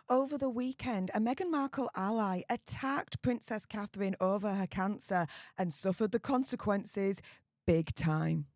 Over the weekend, a Meghan Markle ally attacked Princess Catherine over her cancer and suffered the consequences big time.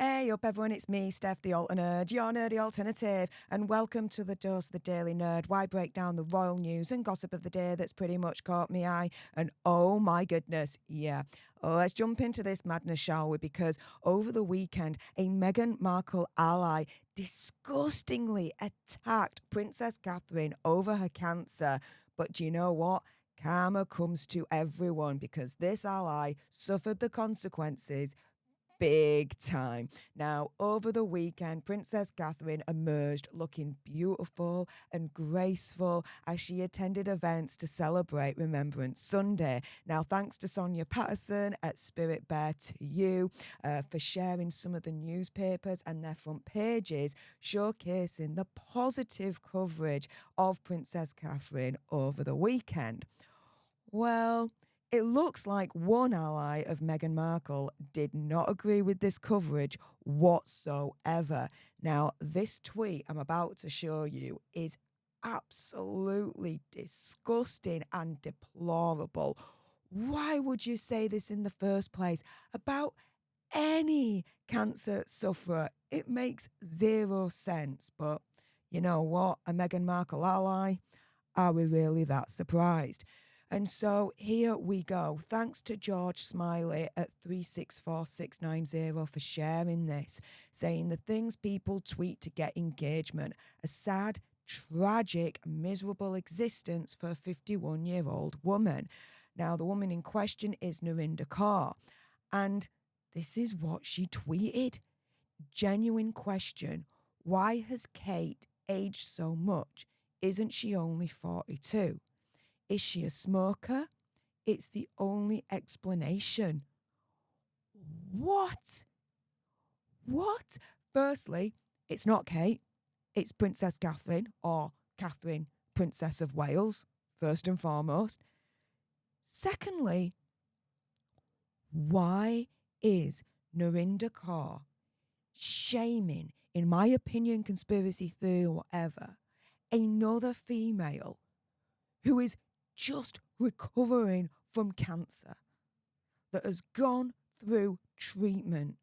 Hey up everyone, it's me, Stef the Alter Nerd, your nerdy alternative, and welcome to the Dose of the Daily Nerd, where I break down the royal news and gossip of the day that's pretty much caught me eye, and oh my goodness, yeah. Let's jump into this madness, shall we, because over the weekend, a Meghan Markle ally disgustingly attacked Princess Catherine over her cancer, but do you know what? Karma comes to everyone because this ally suffered the consequences big time. Now, over the weekend, Princess Catherine emerged looking beautiful and graceful as she attended events to celebrate Remembrance Sunday. Now, thanks to Sonia Patterson at Spirit Bear to you for sharing some of the newspapers and their front pages showcasing the positive coverage of Princess Catherine over the weekend. Well, it looks like one ally of Meghan Markle did not agree with this coverage whatsoever. Now, this tweet I'm about to show you is absolutely disgusting and deplorable. Why would you say this in the first place about any cancer sufferer? It makes zero sense. But you know what? A Meghan Markle ally? Are we really that surprised? And so here we go. Thanks to George Smiley at 364690 for sharing this, saying the things people tweet to get engagement. A sad, tragic, miserable existence for a 51-year-old woman. Now, the woman in question is Narinder Kaur. And this is what she tweeted. Genuine question. Why has Kate aged so much? Isn't she only 42? Is she a smoker? It's the only explanation. What? What? Firstly, it's not Kate. It's Princess Catherine, or Catherine, Princess of Wales, first and foremost. Secondly, why is Narinder Kaur shaming, in my opinion, conspiracy theory or whatever, another female who is just recovering from cancer, that has gone through treatment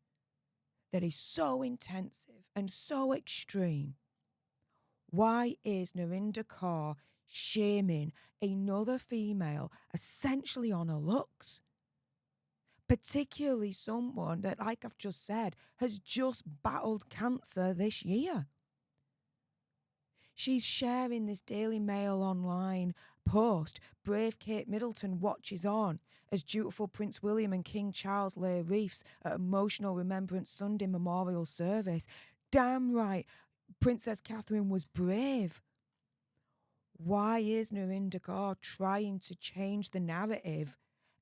that is so intensive and so extreme? Why is Narinder Kaur shaming another female essentially on her looks? Particularly someone that, like I've just said, has just battled cancer this year. She's sharing this Daily Mail online post. Brave Kate Middleton watches on as dutiful Prince William and King Charles lay wreaths at emotional Remembrance Sunday memorial service. Damn right, Princess Catherine was brave. Why is Narinder Kaur trying to change the narrative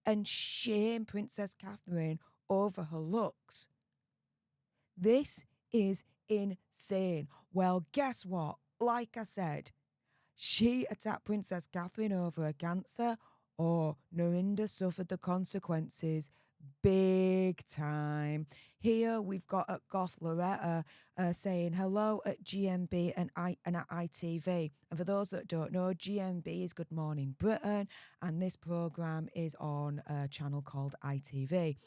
and shame Princess Catherine over her looks? This is insane. Well, guess what? Like I said, she attacked Princess Catherine over her cancer, or Narinder suffered the consequences big time. Here we've got at Goth Loretta saying hello at GMB and at ITV. And for those that don't know, GMB is Good Morning Britain, and this programme is on a channel called ITV.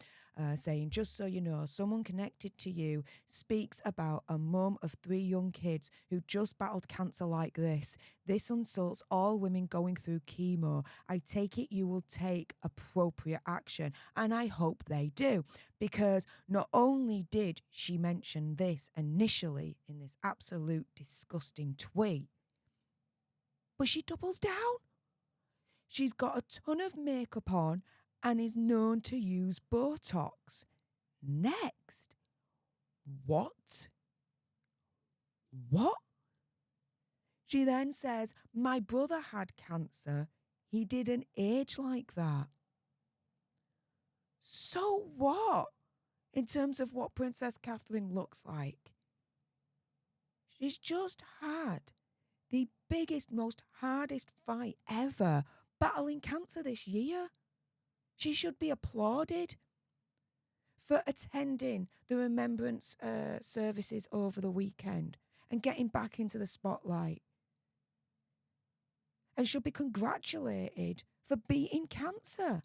Saying, just so you know, someone connected to you speaks about a mum of 3 young kids who just battled cancer like this. This insults all women going through chemo. I take it you will take appropriate action, and I hope they do, because not only did she mention this initially in this absolute disgusting tweet, but she doubles down. She's got a ton of makeup on and is known to use Botox. Next. What? What? She then says, my brother had cancer. He didn't age like that. So what? In terms of what Princess Catherine looks like. She's just had the biggest, most hardest fight ever battling cancer this year. She should be applauded for attending the remembrance services over the weekend and getting back into the spotlight. And should be congratulated for beating cancer.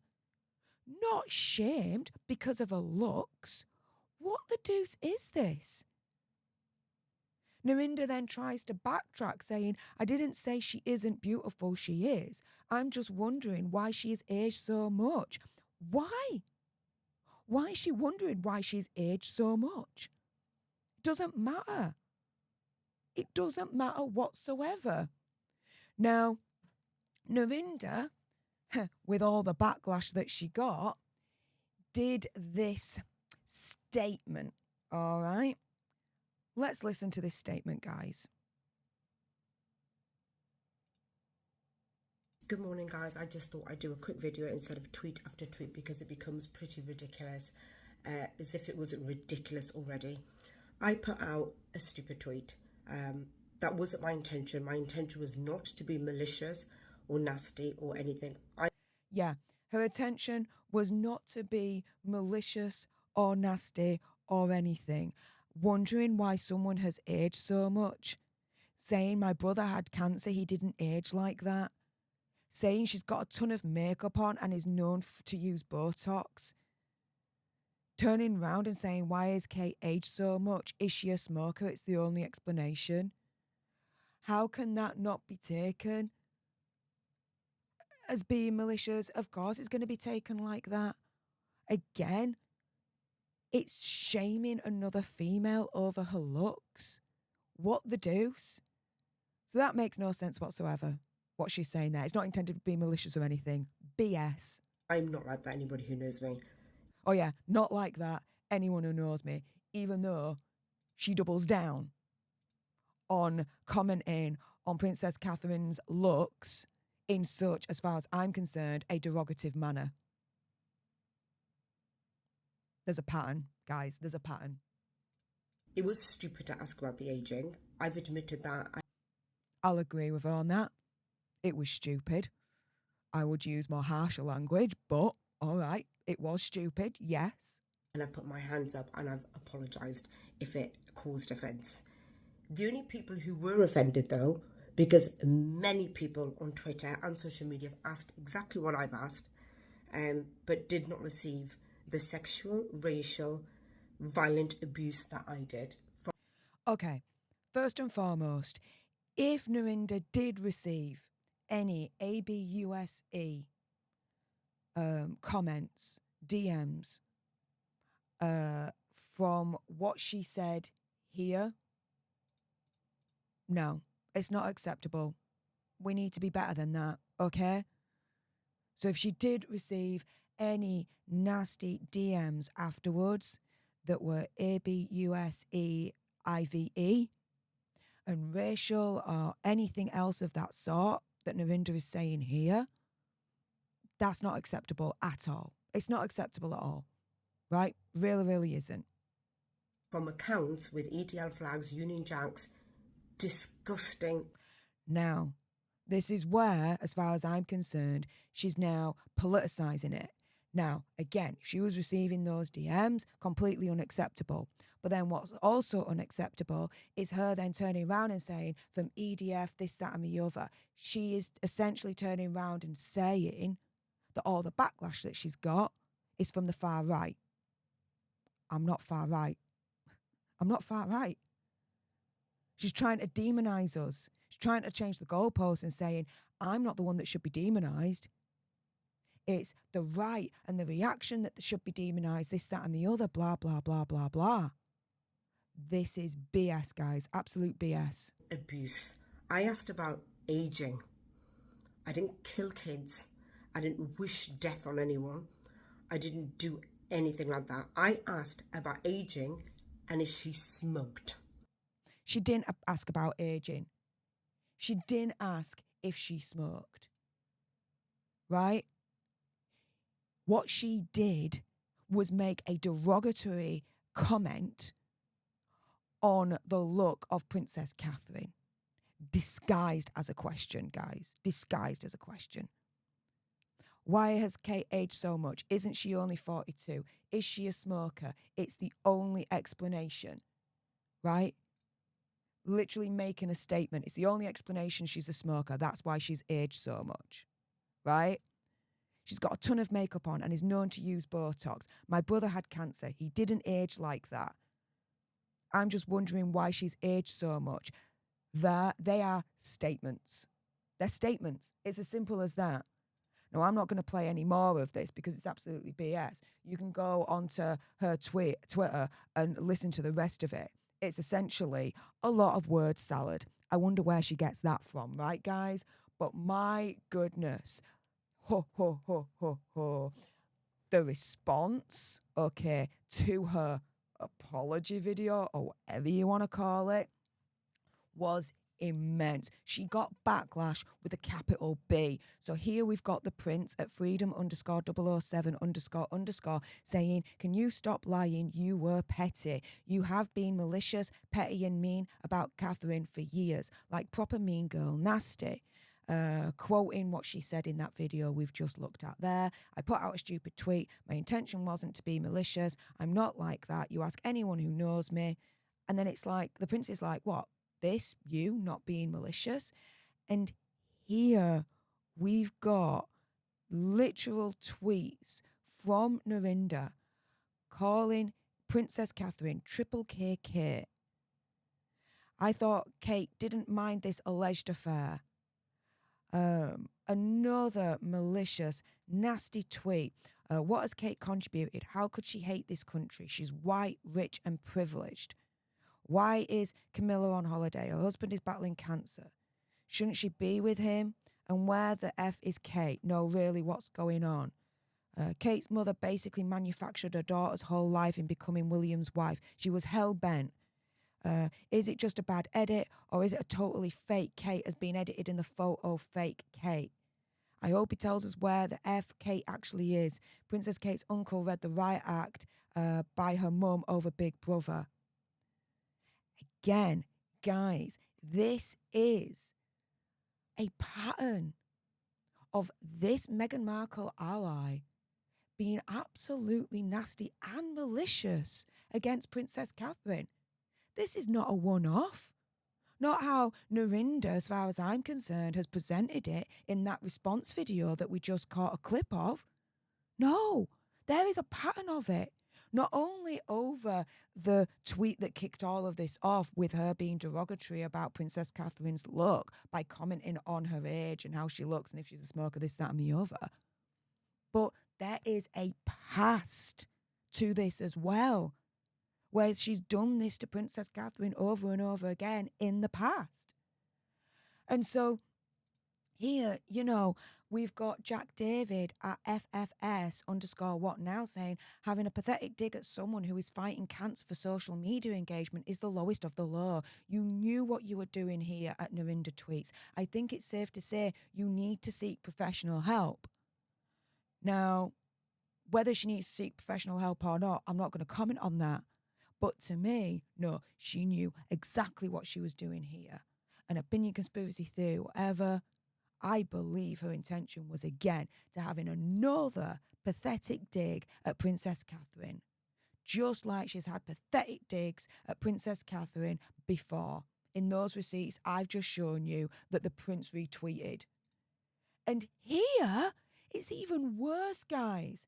Not shamed because of her looks. What the deuce is this? Narinder then tries to backtrack, saying, I didn't say she isn't beautiful, she is. I'm just wondering why she has aged so much. Why? Why is she wondering why she's aged so much? Doesn't matter. It doesn't matter whatsoever. Now, Narinder, with all the backlash that she got, did this statement, all right? Let's listen to this statement, guys. Good morning, guys. I just thought I'd do a quick video instead of tweet after tweet because it becomes pretty ridiculous, as if it wasn't ridiculous already. I put out a stupid tweet. That wasn't my intention. My intention was not to be malicious or nasty or anything. Yeah, her intention was not to be malicious or nasty or anything. Wondering why someone has aged so much. Saying my brother had cancer, he didn't age like that. Saying she's got a ton of makeup on and is known to use Botox. Turning round and saying, why has Kate aged so much? Is she a smoker? It's the only explanation. How can that not be taken as being malicious? Of course it's going to be taken like that. Again, it's shaming another female over her looks. What the deuce? So that makes no sense whatsoever, what she's saying there. It's not intended to be malicious or anything. BS. I'm not like that, anybody who knows me. Oh yeah, not like that, anyone who knows me, even though she doubles down on commenting on Princess Catherine's looks in such, as far as I'm concerned, a derogative manner. There's a pattern, guys. There's a pattern. It was stupid to ask about the aging. I've admitted that. I'll agree with her on that. It was stupid. I would use more harsher language, but all right, it was stupid, yes. And I put my hands up and I've apologised if it caused offence. The only people who were offended, though, because many people on Twitter and social media have asked exactly what I've asked, but did not receive the sexual, racial, violent abuse that I did. Okay, first and foremost, if Narinder did receive any abuse comments, DMs, from what she said here, no, it's not acceptable. We need to be better than that, okay? So if she did receive any nasty DMs afterwards that were ABUSE, IVE, and racial or anything else of that sort that Narinder is saying here, that's not acceptable at all. It's not acceptable at all, right? Really, really isn't. From accounts with EDL flags, Union Jacks, disgusting. Now, this is where, as far as I'm concerned, she's now politicising it. Now, again, if she was receiving those DMs, completely unacceptable. But then what's also unacceptable is her then turning around and saying, from EDF, this, that and the other. She is essentially turning around and saying that all the backlash that she's got is from the far right. I'm not far right. I'm not far right. She's trying to demonise us. She's trying to change the goalposts and saying, I'm not the one that should be demonised. It's the right and the reaction that should be demonised, this, that and the other, blah, blah, blah, blah, blah. This is BS, guys. Absolute BS. Abuse. I asked about aging. I didn't kill kids. I didn't wish death on anyone. I didn't do anything like that. I asked about aging and if she smoked. She didn't ask about aging. She didn't ask if she smoked. Right? What she did was make a derogatory comment on the look of Princess Catherine. Disguised as a question, guys. Disguised as a question. Why has Kate aged so much? Isn't she only 42? Is she a smoker? It's the only explanation, right? Literally making a statement. It's the only explanation she's a smoker. That's why she's aged so much, right? She's got a ton of makeup on and is known to use Botox. My brother had cancer. He didn't age like that. I'm just wondering why she's aged so much. They are statements. They're statements. It's as simple as that. Now, I'm not going to play any more of this because it's absolutely BS. You can go onto her Twitter and listen to the rest of it. It's essentially a lot of word salad. I wonder where she gets that from, right, guys? But my goodness, ho, ho, ho, ho, ho. The response, okay, to her apology video, or whatever you want to call it, was immense. She got backlash with a capital B. So here we've got the prince at freedom_007_ saying, can you stop lying? You were petty. You have been malicious, petty and mean about Catherine for years, like proper mean girl nasty. Quoting what she said in that video we've just looked at there. I put out a stupid tweet. My intention wasn't to be malicious. I'm not like that. You ask anyone who knows me. And then it's like, the prince is like, what? This, you not being malicious? And here we've got literal tweets from Narinder calling Princess Catherine Triple KK. I thought Kate didn't mind this alleged affair. Another malicious, nasty tweet. What has Kate contributed? How could she hate this country? She's white, rich and privileged. Why is Camilla on holiday? Her husband is battling cancer. Shouldn't she be with him? And where the F is Kate? No, really, what's going on? Kate's mother basically manufactured her daughter's whole life in becoming William's wife. She was hell-bent. Is it just a bad edit, or is it a totally fake Kate has been edited in the photo fake Kate? I hope he tells us where the F Kate actually is. Princess Kate's uncle read the riot act by her mum over Big Brother. Again, guys, this is a pattern of this Meghan Markle ally being absolutely nasty and malicious against Princess Catherine. This is not a one-off. Not how Narinder, as far as I'm concerned, has presented it in that response video that we just caught a clip of. No, there is a pattern of it. Not only over the tweet that kicked all of this off with her being derogatory about Princess Catherine's look by commenting on her age and how she looks and if she's a smoker, this, that and the other. But there is a past to this as well, where she's done this to Princess Catherine over and over again in the past. And so here, you know, we've got Jack David at FFS_what now saying, having a pathetic dig at someone who is fighting cancer for social media engagement is the lowest of the low. You knew what you were doing here at Narinder Tweets. I think it's safe to say you need to seek professional help. Now, whether she needs to seek professional help or not, I'm not going to comment on that. But to me, no, she knew exactly what she was doing here. An opinion, conspiracy theory, whatever. I believe her intention was, again, to having another pathetic dig at Princess Catherine, just like she's had pathetic digs at Princess Catherine before. In those receipts I've just shown you that the prince retweeted. And here, it's even worse, guys,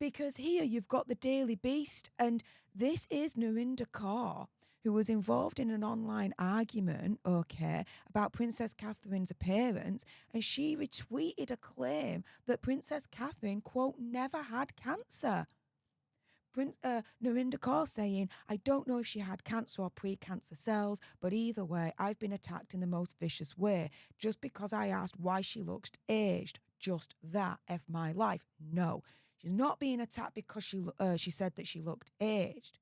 because here you've got the Daily Beast, and this is Narinder Kaur, who was involved in an online argument, okay, about Princess Catherine's appearance, and she retweeted a claim that Princess Catherine, quote, never had cancer. Narinder Kaur saying, I don't know if she had cancer or pre-cancer cells, but either way, I've been attacked in the most vicious way, just because I asked why she looked aged. Just that, F my life. No, she's not being attacked because she said that she looked aged.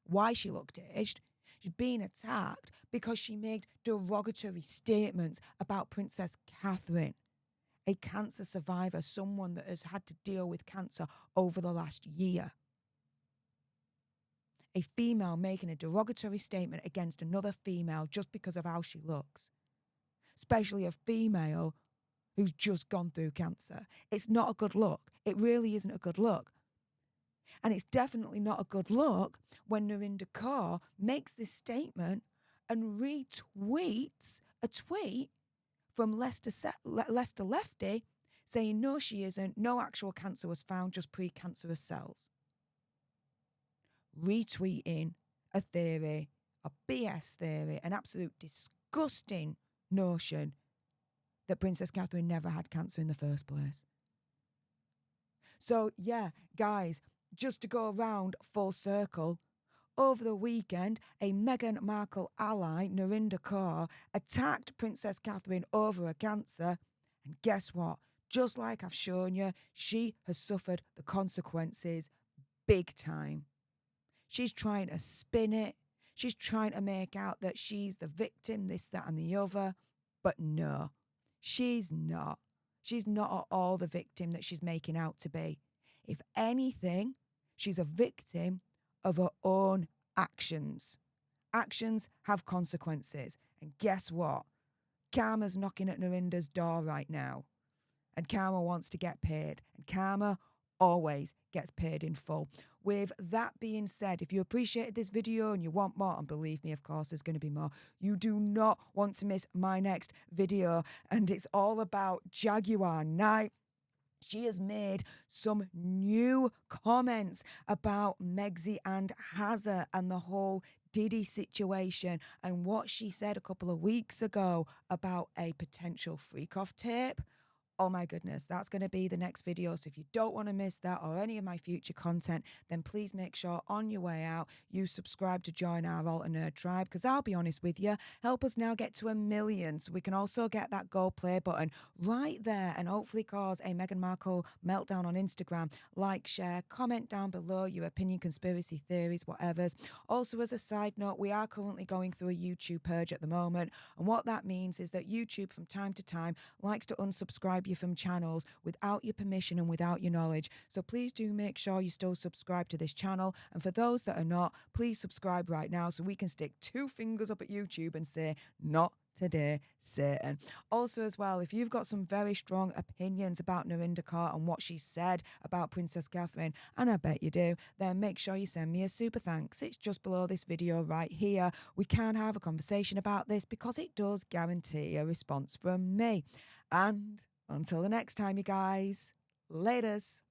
Why she looked aged? She's being attacked because she made derogatory statements about Princess Catherine, a cancer survivor, someone that has had to deal with cancer over the last year. A female making a derogatory statement against another female just because of how she looks, especially a female who's just gone through cancer. It's not a good look. It really isn't a good look. And it's definitely not a good look when Narinder Kaur makes this statement and retweets a tweet from Leicester Lefty saying, no, she isn't. No actual cancer was found, just precancerous cells. Retweeting a theory, a BS theory, an absolute disgusting notion that Princess Catherine never had cancer in the first place. So, yeah, guys, just to go around full circle, over the weekend, a Meghan Markle ally, Narinder Kaur, attacked Princess Catherine over her cancer. And guess what? Just like I've shown you, she has suffered the consequences big time. She's trying to spin it. She's trying to make out that she's the victim, this, that, and the other. But no, she's not. She's not at all the victim that she's making out to be. If anything, she's a victim of her own actions. Actions have consequences. And guess what? Karma's knocking at Narinder's door right now. And Karma wants to get paid. And Karma always gets paid in full. With that being said, if you appreciated this video and you want more, and believe me, of course, there's going to be more, you do not want to miss my next video. And it's all about Jaguar Night. She has made some new comments about Megxie and Hazza and the whole Diddy situation and what she said a couple of weeks ago about a potential freak-off tape. Oh my goodness, that's going to be the next video. So if you don't want to miss that or any of my future content, then please make sure on your way out you subscribe to join our Alter Nerd tribe, because I'll be honest with you, help us now get to 1 million so we can also get that gold play button right there and hopefully cause a Meghan Markle meltdown on Instagram. Like, share, comment down below your opinion, conspiracy theories, whatever's. Also, as a side note, we are currently going through a YouTube purge at the moment, and what that means is that YouTube from time to time likes to unsubscribe you from channels without your permission and without your knowledge. So please do make sure you still subscribe to this channel, and for those that are not, please subscribe right now so we can stick 2 fingers up at YouTube and say, not today, Satan. Also as well, if you've got some very strong opinions about Narinder Kaur and what she said about Princess Catherine, and I bet you do, then make sure you send me a super thanks. It's just below this video right here. We can have a conversation about this because it does guarantee a response from me. And until the next time, you guys, laters.